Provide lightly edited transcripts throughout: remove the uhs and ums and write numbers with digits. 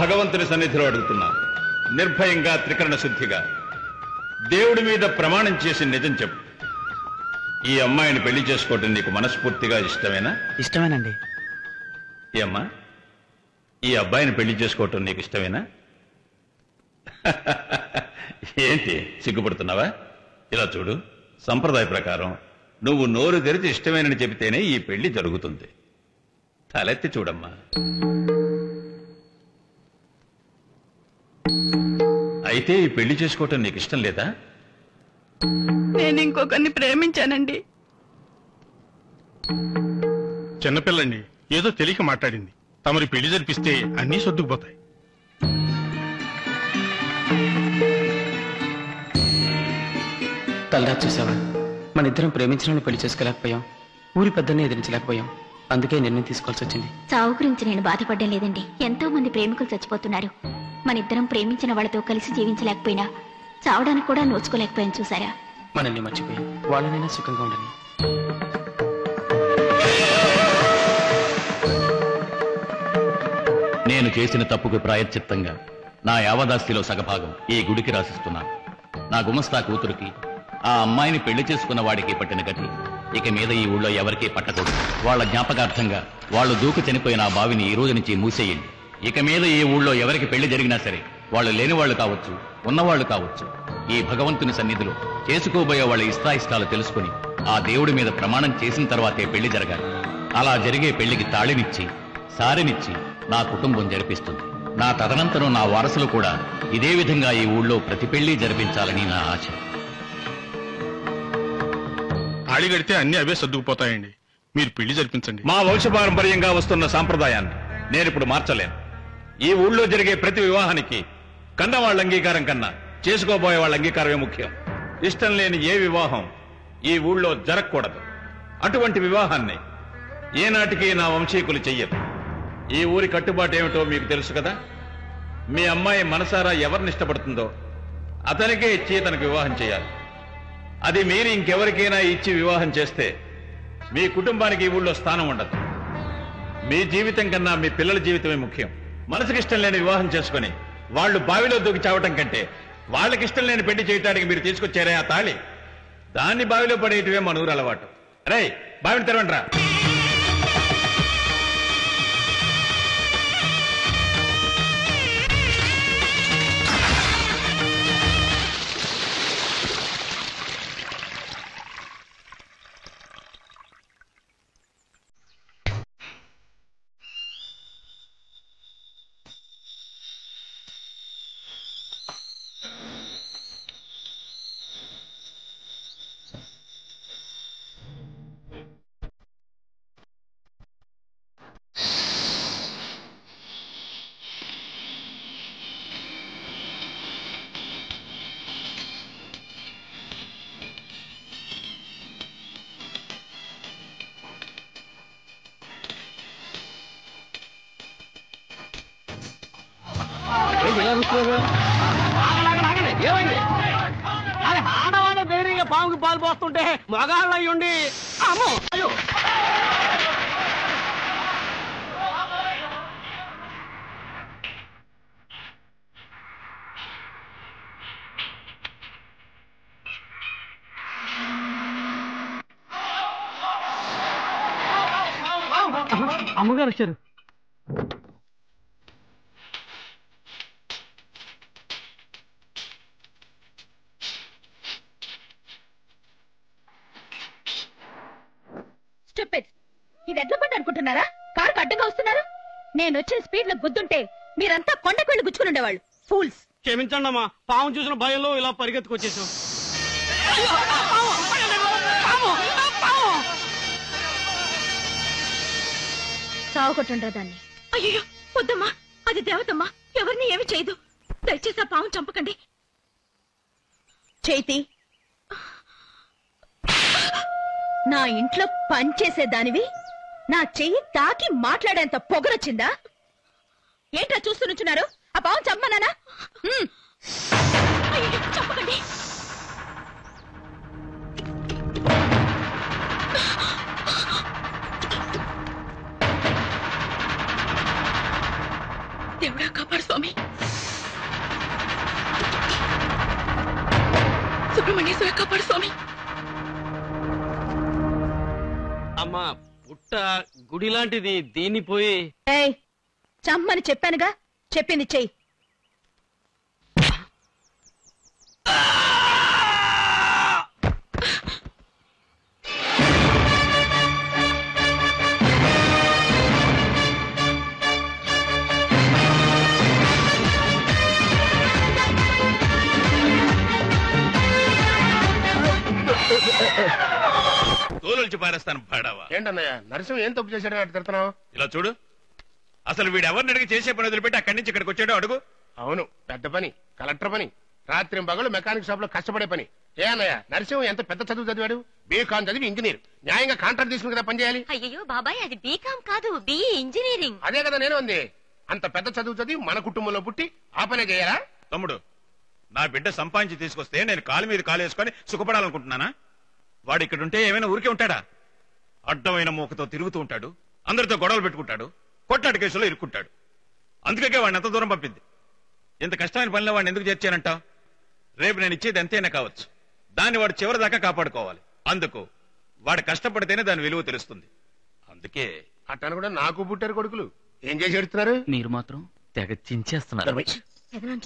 భగవంతుని సన్నిధిలో అడుగుతున్నాను, నిర్భయంగా త్రికరణ శుద్ధిగా దేవుడి మీద ప్రమాణం చేసి నిజం చెప్పు. ఈ అమ్మాయిని పెళ్లి చేసుకోవటం నీకు మనస్ఫూర్తిగా ఇష్టమేనా? ఇష్టమేనండి. ఈ అమ్మా, ఈ అబ్బాయిని పెళ్లి చేసుకోవటం నీకు ఇష్టమేనా? ఏంటి సిగ్గుపడుతున్నావా? ఇలా చూడు, సంప్రదాయ ప్రకారం నువ్వు నోరు తెరిచి ఇష్టమేనని చెబితేనే ఈ పెళ్లి జరుగుతుంది. తలెత్తి చూడమ్మా. అయితే ఈ పెళ్లి చేసుకోవటం నీకు ఇష్టం లేదా? నేను ఇంకొకరిని ప్రేమించానండి. చిన్నపిల్లండి, ఏదో తెలియక మాట్లాడింది. తమరి పెళ్లి జరిపిస్తే అన్నీ సర్దుకుపోతాయి. తల్లా చూసావా, మన ఇద్దరం ప్రేమించిన పెళ్లి చేసుకోలేకపోయాం, ఊరి పెద్దల్ని ఎదిరించలేకపోయాం. అందుకే నిర్ణయం తీసుకోవాల్సి వచ్చింది. చావు గురించి నేను బాధపడడం లేదండి. ఎంతో మంది ప్రేమికులు చచ్చిపోతున్నారు. మన ఇద్దరం ప్రేమించిన వాళ్ళతో కలిసి జీవించలేకపోయినా చావడానికి కూడా నోచుకోలేకపోయాం. చూసారా, మనల్ని మర్చిపోయి వాళ్ళనైనా సుఖంగా ఉండని. నేను చేసిన తప్పుకు ప్రాయశ్చిత్తంగా నా యావదాస్తిలో సగభాగం ఈ గుడికి రాసిస్తున్నాను. నా గుమస్తా కూతురికి, ఆ అమ్మాయిని పెళ్లి చేసుకున్న వాడికి పట్టిన గతి ఇక మీద ఈ ఊళ్ళో ఎవరికీ పట్టకూడదు. వాళ్ళ జ్ఞాపకార్థంగా వాళ్ళు దూకు చనిపోయిన ఆ బావిని ఈ రోజు నుంచి మూసేయండి. ఇక మీద ఈ ఊళ్ళో ఎవరికి పెళ్లి జరిగినా సరే, వాళ్ళు లేని వాళ్ళు కావచ్చు, ఉన్నవాళ్లు కావచ్చు, ఈ భగవంతుని సన్నిధిలో చేసుకోబోయే వాళ్ళ ఇష్టాయిష్టాలు తెలుసుకుని ఆ దేవుడి మీద ప్రమాణం చేసిన తర్వాతే పెళ్లి జరగాలి. అలా జరిగే పెళ్లికి తాళినిచ్చి సారినిచ్చి నా కుటుంబం జరిపిస్తుంది. నా తదనంతరం నా వారసులు కూడా ఇదే విధంగా ఈ ఊళ్ళో ప్రతి పెళ్లి జరిపించాలని నా ఆశ. తాళి కడితే అన్ని అవే సర్దుకుపోతాయండి. మీరు పెళ్లి జరిపించండి. మా వంశపారంపర్యంగా వస్తున్న సాంప్రదాయాన్ని నేనిప్పుడు మార్చలేను. ఈ ఊళ్ళో జరిగే ప్రతి వివాహానికి కన్న వాళ్ళ అంగీకారం కన్నా చేసుకోబోయే వాళ్ళ అంగీకారమే ముఖ్యం. ఇష్టం లేని ఏ వివాహం ఈ ఊళ్ళో జరగకూడదు. అటువంటి వివాహాన్ని ఏనాటికి నా వంశీకులు చెయ్యరు. ఈ ఊరి కట్టుబాటు ఏమిటో మీకు తెలుసు కదా. మీ అమ్మాయి మనసారా ఎవరిని ఇష్టపడుతుందో అతనికే ఇచ్చి తనకు వివాహం చేయాలి. అది మీరు ఇంకెవరికైనా ఇచ్చి వివాహం చేస్తే మీ కుటుంబానికి ఈ ఊళ్ళో స్థానం ఉండదు. మీ జీవితం కన్నా మీ పిల్లల జీవితమే ముఖ్యం. మనసుకి ఇష్టం లేని వివాహం చేసుకుని వాళ్ళు బావిలో దూకి చావటం కంటే వాళ్ళకి ఇష్టం లేని పెళ్లి చేయటానికి మీరు తీసుకొచ్చారే ఆ తాళి, దాన్ని బావిలో పడేయటమే మన ఊరు అలవాటు. రే, బావిని తెరవండి రా. ఆడవాళ్ళ ధైర్యంగా పాముకి పాలు పోస్తుంటే మగాళ్ళు అయ్యుండి అమ్మో అయ్యో అమ్మగారు వచ్చారు. ఇది ఎట్లా పని అనుకుంటున్నారా? కారు అడ్డంగా వస్తున్నారు. నేను వచ్చిన స్పీడ్ లో గుద్దుంటే మీరంతా కొండకు వెళ్ళి గుచ్చుకుని ఉండేవాళ్ళు. ఫూల్స్. క్షమించండి అమ్మా, పాము చూసిన భయంలో ఇలా పరిగెత్తుకొచ్చేసాం. సాగుకొట్టుండ్రా దాన్ని. అయ్యో వద్దమ్మా, అది దేవతమ్మా, ఎవరిని ఏమి చేయదు. దయచేసి ఆ పాము చంపకండి. చైతి, నా ఇంట్లో పనిచేసేదానివి నా చెయ్యి తాకి మాట్లాడేంత పొగరొచ్చిందా? ఏంట్రా చూస్తూ నుంచున్నారు? ఆ పాము చంపనానా? చంపకండి. దేవుడా కాపాడు. స్వామి. సుబ్రహ్మణ్యేశ్వర కాపాడు స్వామి. అమ్మా పుట్ట గుడి లాంటిది, దీన్ని పోయి ఏయ్, చమ్మని చెప్పానుగా, చెప్పింది చెయ్యి. తోలుల్చి పారేస్తాను పాడావా. ఏంటన్నయ్య నరసింహ ఏం తప్పు చేశాడని అటు తిడుతున్నావు? ఇలా చూడు, అసలు వీడు ఎవరిని అడిగి చేసే పని వదిలిపెట్టి అక్కడి నుంచి ఇక్కడికి వచ్చాడో అడుగు. అవును, పెద్ద పని, కలెక్టర్ పని, రాత్రి పగలు మెకానిక్ షాప్ లో కష్టపడే పని. ఏ అన్నయ్య నరసింహ ఎంత పెద్ద చదువు చదివాడు? బీకాం చదివి ఇంజనీర్, న్యాయంగా కాంట్రాక్ట్ తీసుకుని కదా పనిచేయాలి. అయ్యో బాబాయ్, అది బీకాం కాదు, బిఈ ఇంజనీరింగ్. అదే కదా నేను ఉంది. అంత పెద్ద చదువు చదివి మన కుటుంబంలో పుట్టి ఆ పనే చేయాలా? తమ్ముడు, నా బిడ్డ సంపాదించి తీసుకొస్తే నేను కాలు మీద కాలు వేసుకొని సుఖపడాలనుకుంటున్నానా? వాడు ఇక్కడుంటే ఏమైనా ఊరికే ఉంటాడా? అడ్డమైన మూకతో తిరుగుతూ ఉంటాడు, అందరితో గొడవలు పెట్టుకుంటాడు, కొట్లాట కేసులో ఇరుక్కుంటాడు. అందుకే వాడిని ఎంత దూరం పంపింది. ఇంత కష్టమైన పనిలో వాడిని ఎందుకు చేర్చానంటావు? రేపు నేను ఇచ్చేది ఎంతైనా కావచ్చు, దాన్ని వాడు చివరి దాకా కాపాడుకోవాలి. అందుకు వాడు కష్టపడితేనే దాని విలువ తెలుస్తుంది. అందుకే అట్టను కూడా నాకు పుట్టారు కొడుకులు, ఏం చేసి ఎడుతున్నారు? మీరు మాత్రం తెగ చించేస్తున్నారు.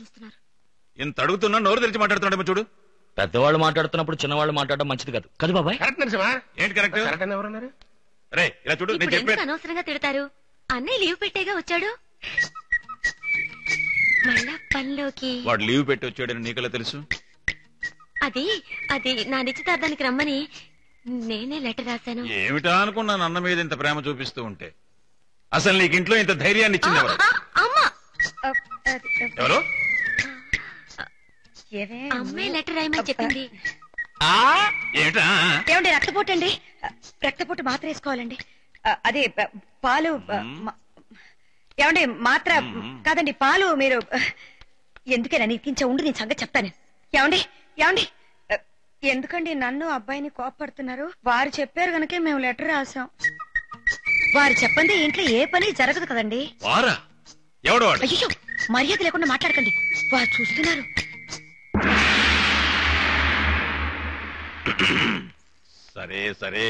చూస్తున్నారు. ఇంత అడుగుతున్నా నోరు తెరిచి మాట్లాడుతున్నాడేమో చూడు. పెద్దవాళ్ళు మాట్లాడుతున్నప్పుడు చిన్నవాళ్ళు మాట్లాడడం మంచిది కాదు కదా బాబాయ్? కరెక్ట్ నరసింహ. ఏంటి కరెక్ట్? కరెక్ట్ అని ఎవరన్నారు? రే ఇలా చూడు, నేను చెప్పాను. అనవసరంగా తిడతారు. అన్నయ్య లీవ్ పెట్టేగా వచ్చాడు. మళ్ళా పనిలోకి వాడు లీవ్ పెట్టి వచ్చాడని నీకెలా తెలుసు? అది అది నా నిశ్చితార్థానికి రమ్మని నేనే లెటర్ రాశాను. ఏమిటా అనుకున్నాను అన్న మీద ఇంత ప్రేమ చూపిస్తూ ఉంటే. అసలు నీకు ఇంట్లో ఇంత ధైర్యాన్ని ఇచ్చింది ఎవరు? అమ్మా, ఎవరు? అమ్మే లెటర్ రాయమని చెప్పింది. ఏమిటా? ఏమండి, రక్తపోటు అండి. రక్తపోటు మాత్ర వేసుకోవాలండి. అదే పాలు. ఏమండి, మాత్ర కాదండి, పాలు. మీరు ఎందుకైనా నీకించే ఉండి నేను సంగతి చెప్తాను. ఏమండి ఏమండి, ఎందుకండి నన్ను అబ్బాయిని కోపడుతున్నారు? వారు చెప్పారు గనకే మేము లెటర్ రాసాం. వారు చెప్పండి ఇంట్లో ఏ పని జరగదు కదండి. వారా? ఎవడు వాడు? అయ్యో, మర్యాద లేకుండా మాట్లాడకండి, వారు చూస్తున్నారు. సరే సరే,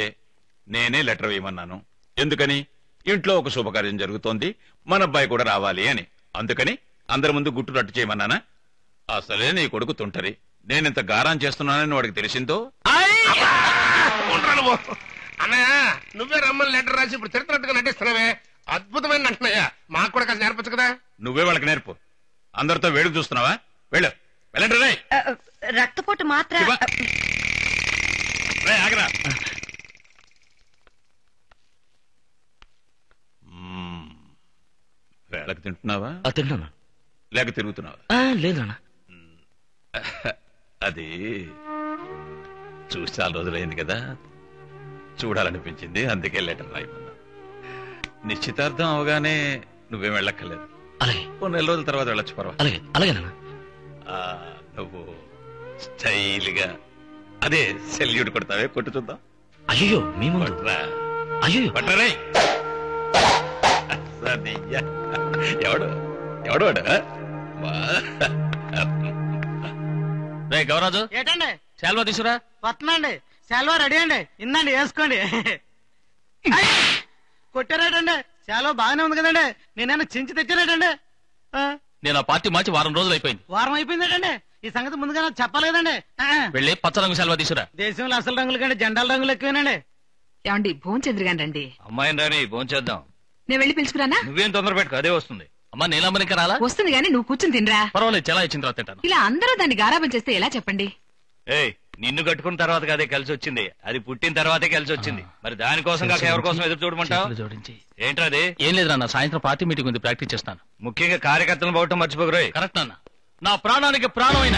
నేనే లెటర్ వేయమన్నాను. ఎందుకని? ఇంట్లో ఒక శుభకార్యం జరుగుతోంది, మన అబ్బాయి కూడా రావాలి అని. అందుకని అందరి ముందు గుట్టు రట్టు చేయమన్నానా? అసలే నీ కొడుకు తుంటరి. నేనింత గారం చేస్తున్నానని వాడికి తెలిసిందో. అన్నయ్య నువ్వే రమ్మని లెటర్ రాసి ఇప్పుడు తిడుతున్నట్టుగా నటిస్తున్నావే, అద్భుతమైన నటనయ్య. మాకు కూడా కాస్త నేర్పచ్చు కదా. నువ్వే వాళ్ళకి నేర్పు. అందరితో వేడుకు చూస్తున్నావా? వెళ్ళు, వెళ్ళండి. రే రక్తపోటు మాత్ర. రే ఆగరా. వేళకు తింటున్నావా? తిన్నానా? లేక తిరుగుతున్నావా? లేదు. అది చూసి చాలా రోజులైంది కదా, చూడాలనిపించింది, అందుకే లెటర్ రాయమన్నా. నిశ్చితార్థం అవగానే నువ్వేం వెళ్ళక్కర్లేదు. అలాగే. ఓ నెల రోజుల తర్వాత వెళ్ళొచ్చు, పర్వాలేదు. అలాగే అలాగేనా? నువ్వు స్టైల్గా అదే సెల్యూట్ కొడతావే, కొట్టు చూద్దాం. అయ్యో మీ ముందు? అయ్యో పట్టరే. ఎవడు ఎవడు వాడు? రే గౌరాజు, ఏటండి శాల్వా తీసురా. వస్తున్నాండి. సెలవు రెడీ అండి, ఇందండి వేసుకోండి. కొట్టారేటండి? సెలవు బాగానే ఉంది కదండి, నేనైనా చించి తెచ్చారేటండి. నేను ఆ పార్టీ మార్చి వారం రోజులు అయిపోయింది. వారం అయిపోయిందేటండి? ఈ సంగతి ముందుగా నాకు చెప్పాలి కదండి. వెళ్ళి పచ్చ రంగు శాల్వా తీసురా. దేశంలో అసలు రంగుల కంటే జెండాల రంగులు ఎక్కువేనండి. ఏమండి, భోంచంద్రగాని రండి. అమ్మాయిని రాని భోంచేద్దాం. నేను వెళ్ళి పిలుచుకురానా? నువ్వేం తొందర పెట్టుకో, అదే వస్తుంది. అమ్మా నీలమ్మని ఇంకా రాలా? వస్తుంది గానీ నువ్వు కూర్చుని తినరా. పర్వాలేదు, చాలా ఇచ్చిన తర్వాత తింటాను. ఇలా అందరూ దాన్ని గారాబం చేస్తే ఎలా చెప్పండి? ఏయ్, నిన్ను కట్టుకున్న తర్వాత కదే కలిసి వచ్చింది, అది పుట్టిన తర్వాతే కలిసి వచ్చింది. మరి దానికోసం కాక ఎవరి కోసం ఎదురు చూడమంటావు? జోడించి. ఏంట్రా అది? ఏం లేదు నాన్న, సాయంత్రం పార్టీ మీటింగ్ ఉంది, ప్రాక్టీస్ చేస్తాను. ముఖ్యంగా కార్యకర్తలను పోవటం మర్చిపోకరోయ్. కరెక్ట్ నాన్న, నా ప్రాణానికి ప్రాణమైన.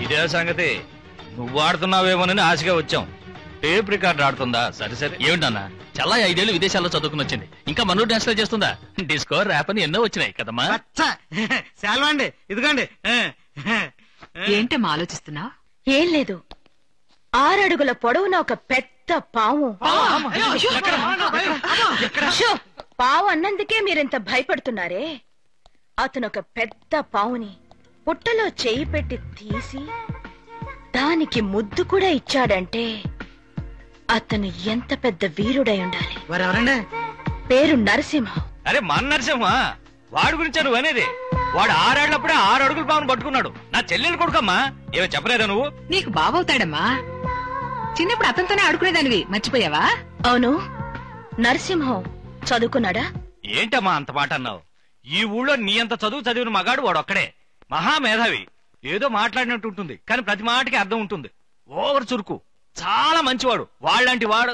ఇదే సంగతి. నువ్వు ఆడుతున్నావేమోనని ఆశగా వచ్చాం. టేప్ రికార్డ్ ఆడుతుందా? సరే సరే. ఏమిటన్నా చాలా 5 ఏళ్ళు విదేశాల్లో చదువుకుని వచ్చింది, ఇంకా మనూరు డాన్స్ చేస్తుందా? డిస్కో ర్యాప్ అని ఎన్నో వచ్చినాయి కదమ్మా. సెలవు అండి, ఇదిగోండి. ఏంటమ్మా ఆలోచిస్తున్నావు? ఏం లేదు, 6 అడుగుల పొడవున ఒక పెద్ద పాము. షో, పావు అన్నందుకే మీరింత భయపడుతున్నారే. అతను ఒక పెద్ద పావుని పుట్టలో చేయి పెట్టి తీసి దానికి ముద్దు కూడా ఇచ్చాడంటే అతను ఎంత పెద్ద వీరుడై ఉండాలి. ఎవరండి? పేరు నరసింహం. అరే మన నరసింహ, వాడి గురించా నువ్వు అనేది? వాడు 6 ఏళ్లప్పుడే 6 అడుగుల పావును పట్టుకున్నాడు. నా చెల్లెలు కొడుకమ్మా, ఏమో చెప్పలేదా నువ్వు? నీకు బావవుతాడమ్మా. చిన్నప్పుడు అతనితోనే ఆడుకునేదానివి, మర్చిపోయావా? అవును, నరసింహం చదువుకున్నాడా? ఏంటమ్మా అంత మాట అన్నావు? ఈ ఊళ్ళో నీ అంత చదువు చదివిన మగాడు వాడు ఒక్కడే. మహామేధావి. ఏదో మాట్లాడినట్టు ఉంటుంది, కానీ ప్రతి మాటకి అర్థం ఉంటుంది. ఓవర్ చురుకు, చాలా మంచివాడు. వాళ్ళంటి వాడు